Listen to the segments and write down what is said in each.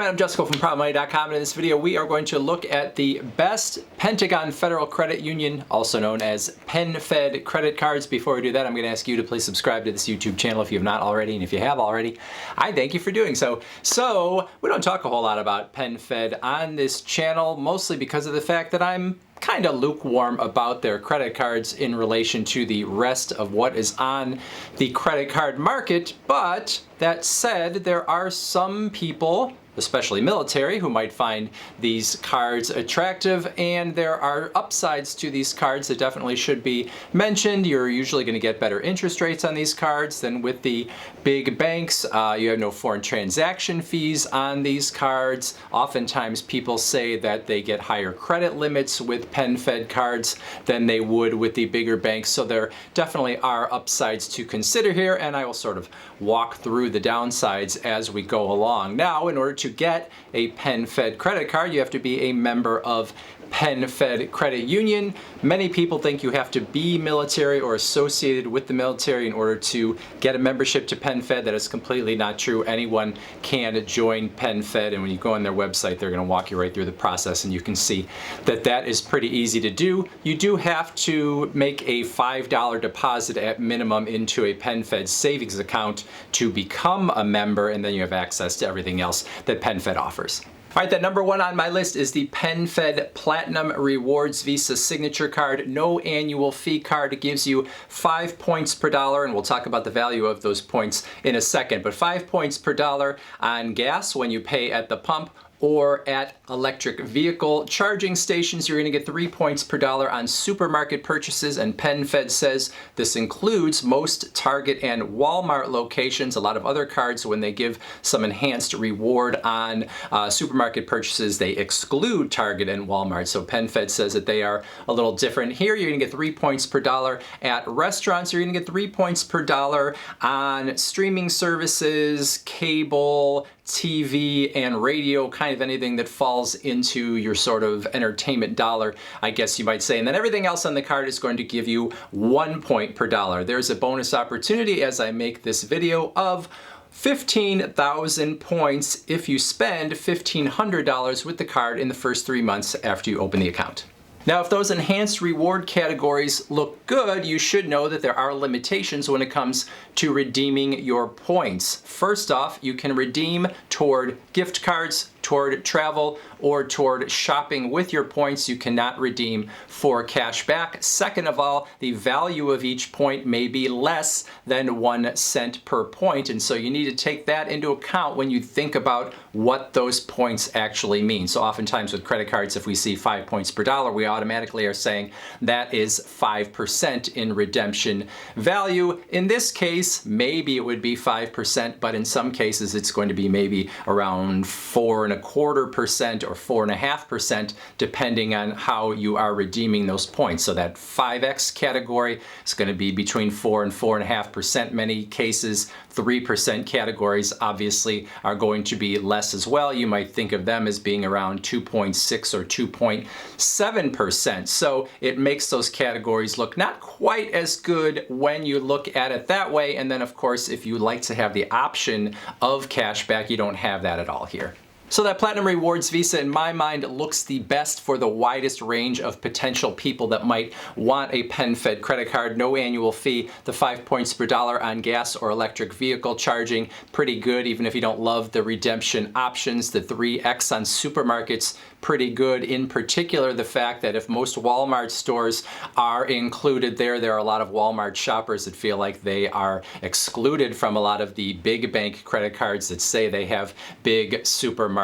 everyone, I'm Jusko from ProbMoney.com, and in this video we are going to look at the best Pentagon Federal Credit Union, also known as PenFed credit cards. Before we do that, I'm going to ask you to please subscribe to this YouTube channel if you have not already, and if you have already, I thank you for doing so. So, we don't talk a whole lot about PenFed on this channel, mostly because of the fact that I'm kind of lukewarm about their credit cards in relation to the rest of what is on the credit card market. But that said, there are some people, especially military, who might find these cards attractive, and there are upsides to these cards that definitely should be mentioned. You're usually going to get better interest rates on these cards than with the big banks. You have no foreign transaction fees on these cards. Oftentimes people say that they get higher credit limits with PenFed cards than they would with the bigger banks, so there definitely are upsides to consider here, and I will sort of walk through the downsides as we go along. Now, in order to get a PenFed credit card, you have to be a member of PenFed Credit Union. Many people think you have to be military or associated with the military in order to get a membership to PenFed. That is completely not true. Anyone can join PenFed, and when you go on their website, they're going to walk you right through the process, and you can see that that is pretty easy to do. You do have to make a $5 deposit at minimum into a PenFed savings account to become a member, and then you have access to everything else that PenFed offers. All right, that number one on my list is the PenFed Platinum Rewards Visa Signature Card. No annual fee card. It gives you 5 points per dollar, and we'll talk about the value of those points in a second. But 5 points per dollar on gas when you pay at the pump or at electric vehicle charging stations. You're going to get 3 points per dollar on supermarket purchases, and PenFed says this includes most Target and Walmart locations. A lot of other cards, when they give some enhanced reward on supermarket purchases, they exclude Target and Walmart. So PenFed says that they are a little different. Here you're going to get 3 points per dollar at restaurants. You're going to get 3 points per dollar on streaming services, cable, TV, and radio, kind of anything that falls into your sort of entertainment dollar, I guess you might say. And then everything else on the card is going to give you 1 point per dollar. There's a bonus opportunity as I make this video of 15,000 points if you spend $1,500 with the card in the first 3 months after you open the account. Now, if those enhanced reward categories look good, you should know that there are limitations when it comes to redeeming your points. First off, you can redeem toward gift cards, toward travel, or toward shopping with your points. You cannot redeem for cash back. Second of all, the value of each point may be less than 1 cent per point, and so you need to take that into account when you think about what those points actually mean. So oftentimes with credit cards, if we see 5 points per dollar, we automatically are saying that is 5% in redemption value. In this case, maybe it would be 5%, but in some cases it's going to be maybe around 4.25% or 4.5%, depending on how you are redeeming those points. So that 5X category is going to be between 4 and 4.5%. Many cases, 3% categories obviously are going to be less as well. You might think of them as being around 2.6 or 2.7%. So it makes those categories look not quite as good when you look at it that way. And then of course, if you like to have the option of cash back, you don't have that at all here. So that Platinum Rewards Visa, in my mind, looks the best for the widest range of potential people that might want a PenFed credit card. No annual fee, the 5 points per dollar on gas or electric vehicle charging, pretty good, even if you don't love the redemption options. The 3X on supermarkets, pretty good. In particular, the fact that if most Walmart stores are included there, there are a lot of Walmart shoppers that feel like they are excluded from a lot of the big bank credit cards that say they have big supermarket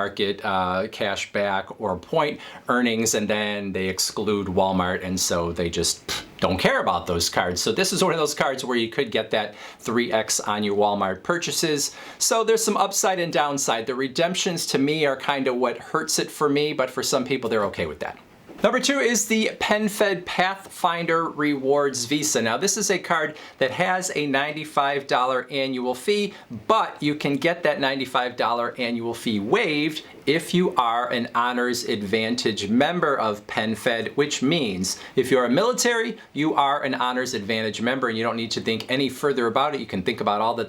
cash back or point earnings, and then they exclude Walmart, and so they just don't care about those cards. So this is one of those cards where you could get that 3X on your Walmart purchases. So there's some upside and downside. The redemptions to me are kind of what hurts it for me, but for some people they're okay with that. Number 2 is the PenFed Pathfinder Rewards Visa. Now this is a card that has a $95 annual fee, but you can get that $95 annual fee waived if you are an Honors Advantage member of PenFed, which means if you're a military, you are an Honors Advantage member and you don't need to think any further about it. You can think about all the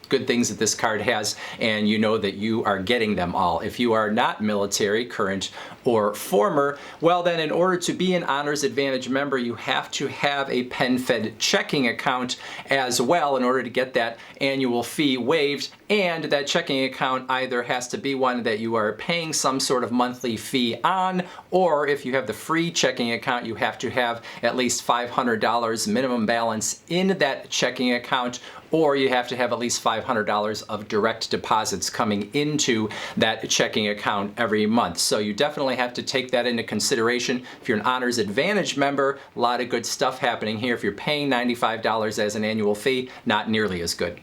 good things that this card has, and you know that you are getting them all. If you are not military, current or former, well then in order to be an Honors Advantage member, you have to have a PenFed checking account as well in order to get that annual fee waived. And that checking account either has to be one that you are paying some sort of monthly fee on, or if you have the free checking account, you have to have at least $500 minimum balance in that checking account, or you have to have at least $500 of direct deposits coming into that checking account every month. So you definitely have to take that into consideration. If you're an Honors Advantage member, a lot of good stuff happening here. If you're paying $95 as an annual fee, not nearly as good.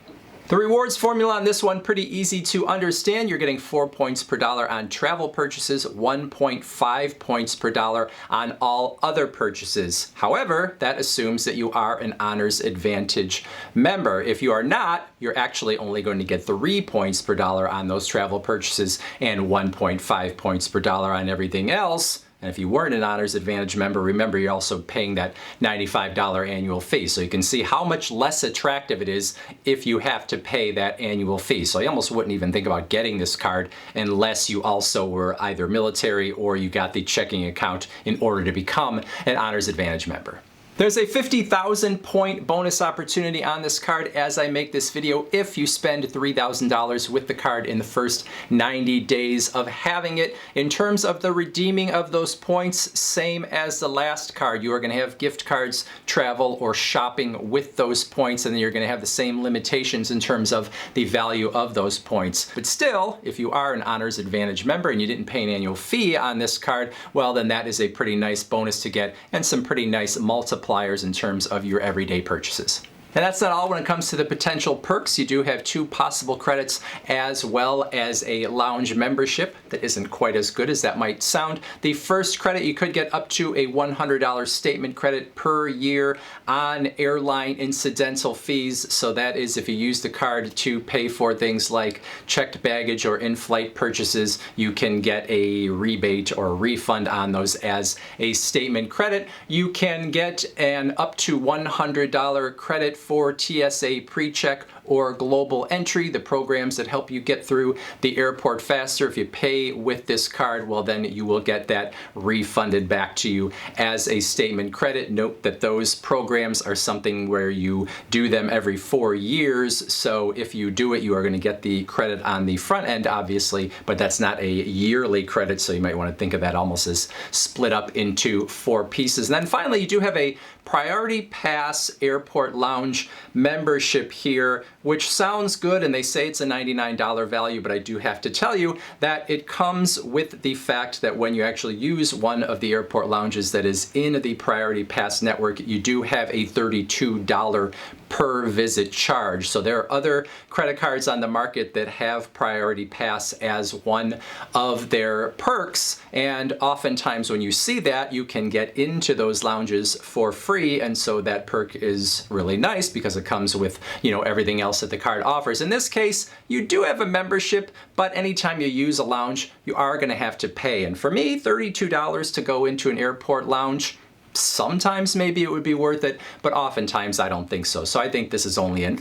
The rewards formula on this one, pretty easy to understand. You're getting 4 points per dollar on travel purchases, 1.5 points per dollar on all other purchases. However, that assumes that you are an Honors Advantage member. If you are not, you're actually only going to get 3 points per dollar on those travel purchases and 1.5 points per dollar on everything else. And if you weren't an Honors Advantage member, remember you're also paying that $95 annual fee. So you can see how much less attractive it is if you have to pay that annual fee. So I almost wouldn't even think about getting this card unless you also were either military or you got the checking account in order to become an Honors Advantage member. There's a 50,000 point bonus opportunity on this card as I make this video if you spend $3,000 with the card in the first 90 days of having it. In terms of the redeeming of those points, same as the last card. You are going to have gift cards, travel, or shopping with those points, and then you're going to have the same limitations in terms of the value of those points. But still, if you are an Honors Advantage member and you didn't pay an annual fee on this card, well then that is a pretty nice bonus to get and some pretty nice multipliers in terms of your everyday purchases. And that's not all when it comes to the potential perks. You do have 2 possible credits as well as a lounge membership that isn't quite as good as that might sound. The first credit, you could get up to a $100 statement credit per year on airline incidental fees. So that is if you use the card to pay for things like checked baggage or in-flight purchases, you can get a rebate or a refund on those as a statement credit. You can get an up to $100 credit for TSA PreCheck or Global Entry, the programs that help you get through the airport faster. If you pay with this card, well then you will get that refunded back to you as a statement credit. Note that those programs are something where you do them every 4 years, so if you do it, you are going to get the credit on the front end, obviously, but that's not a yearly credit, so you might want to think of that almost as split up into 4 pieces. And then finally, you do have a Priority Pass Airport Lounge membership here, which sounds good, and they say it's a $99 value, but I do have to tell you that it comes with the fact that when you actually use one of the airport lounges that is in the Priority Pass network, you do have a $32 per visit charge. So there are other credit cards on the market that have Priority Pass as one of their perks, and oftentimes when you see that, you can get into those lounges for free, and so that perk is really nice because it comes with, everything else that the card offers. In this case, you do have a membership, but anytime you use a lounge, you are going to have to pay. And for me, $32 to go into an airport lounge, sometimes maybe it would be worth it, but oftentimes I don't think so. So I think this is only an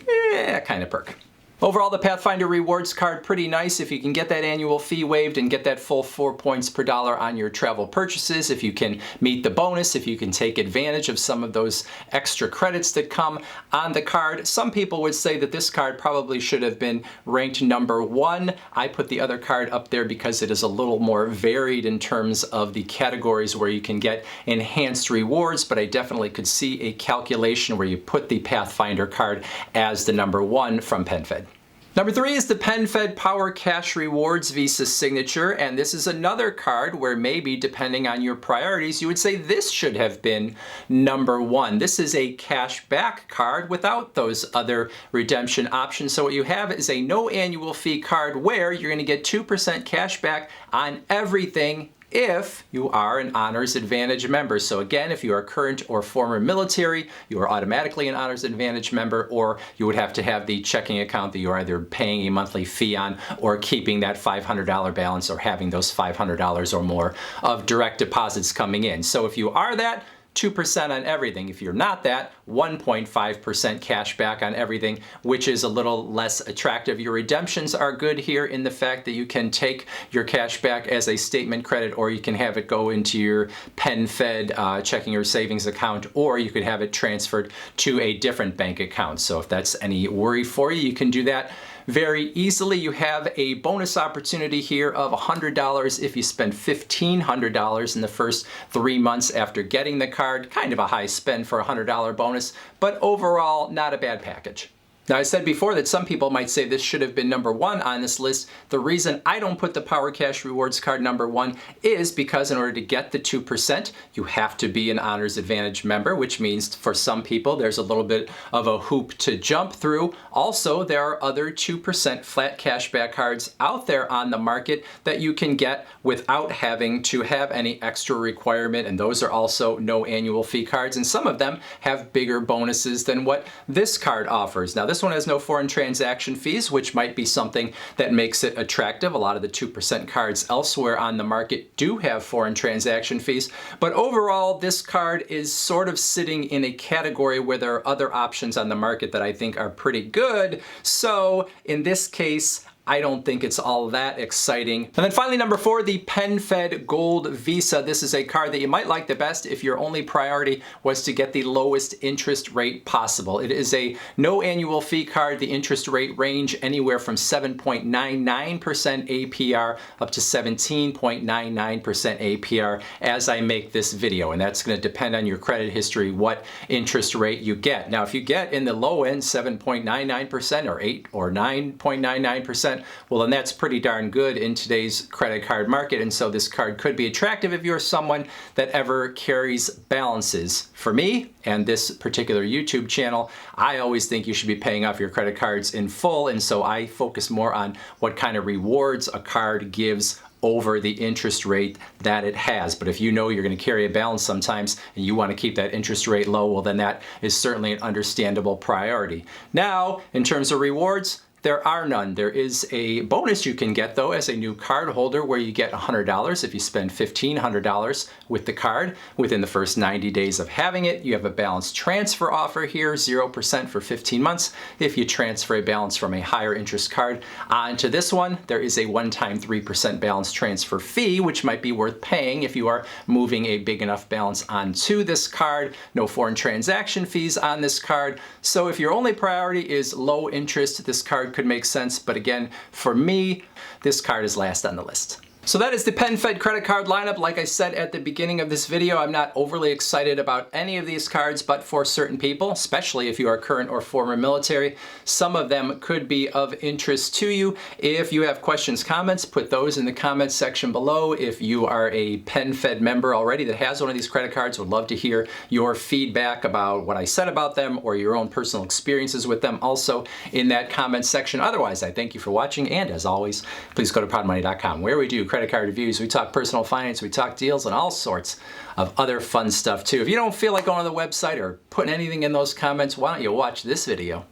kind of perk. Overall, the Pathfinder Rewards card, pretty nice if you can get that annual fee waived and get that full 4 points per dollar on your travel purchases, if you can meet the bonus, if you can take advantage of some of those extra credits that come on the card. Some people would say that this card probably should have been ranked number 1. I put the other card up there because it is a little more varied in terms of the categories where you can get enhanced rewards, but I definitely could see a calculation where you put the Pathfinder card as the number 1 from PenFed. Number 3 is the PenFed Power Cash Rewards Visa Signature, and this is another card where maybe, depending on your priorities, you would say this should have been number 1. This is a cash back card without those other redemption options. So what you have is a no annual fee card where you're going to get 2% cash back on everything if you are an Honors Advantage member. So again, if you are current or former military, you are automatically an Honors Advantage member, or you would have to have the checking account that you're either paying a monthly fee on or keeping that $500 balance or having those $500 or more of direct deposits coming in. So if you are that, 2% on everything. If you're not that, 1.5% cash back on everything, which is a little less attractive. Your redemptions are good here in the fact that you can take your cash back as a statement credit, or you can have it go into your PenFed checking or savings account, or you could have it transferred to a different bank account. So if that's any worry for you, you can do that very easily. You have a bonus opportunity here of $100 if you spend $1,500 in the first 3 months after getting the card. Kind of a high spend for a $100 bonus, but overall not a bad package. Now, I said before that some people might say this should have been number 1 on this list. The reason I don't put the Power Cash Rewards card number 1 is because in order to get the 2%, you have to be an Honors Advantage member, which means for some people there's a little bit of a hoop to jump through. Also, there are other 2% flat cashback cards out there on the market that you can get without having to have any extra requirement, and those are also no annual fee cards, and some of them have bigger bonuses than what this card offers. Now, this one has no foreign transaction fees, which might be something that makes it attractive. A lot of the 2% cards elsewhere on the market do have foreign transaction fees, but overall this card is sort of sitting in a category where there are other options on the market that I think are pretty good. So in this case, I don't think it's all that exciting. And then finally, number 4, the PenFed Gold Visa. This is a card that you might like the best if your only priority was to get the lowest interest rate possible. It is a no annual fee card. The interest rate range anywhere from 7.99% APR up to 17.99% APR as I make this video. And that's going to depend on your credit history, what interest rate you get. Now, if you get in the low end, 7.99% or 8 or 9.99%, well, then that's pretty darn good in today's credit card market. And so this card could be attractive if you're someone that ever carries balances. For me and this particular YouTube channel, I always think you should be paying off your credit cards in full. And so I focus more on what kind of rewards a card gives over the interest rate that it has. But if you know you're going to carry a balance sometimes and you want to keep that interest rate low, well, then that is certainly an understandable priority. Now, in terms of rewards, there are none. There is a bonus you can get, though, as a new card holder, where you get $100 if you spend $1,500 with the card within the first 90 days of having it. You have a balance transfer offer here, 0% for 15 months. If you transfer a balance from a higher interest card onto this one, there is a one-time 3% balance transfer fee, which might be worth paying if you are moving a big enough balance onto this card. No foreign transaction fees on this card. So if your only priority is low interest, this card could make sense, but again, for me, this card is last on the list. So that is the PenFed credit card lineup. Like I said at the beginning of this video, I'm not overly excited about any of these cards, but for certain people, especially if you are current or former military, some of them could be of interest to you. If you have questions, comments, put those in the comments section below. If you are a PenFed member already that has one of these credit cards, would love to hear your feedback about what I said about them or your own personal experiences with them also in that comment section. Otherwise, I thank you for watching, and as always, please go to proudmoney.com, where we do credit card reviews, we talk personal finance, we talk deals, and all sorts of other fun stuff too. If you don't feel like going to the website or putting anything in those comments, why don't you watch this video?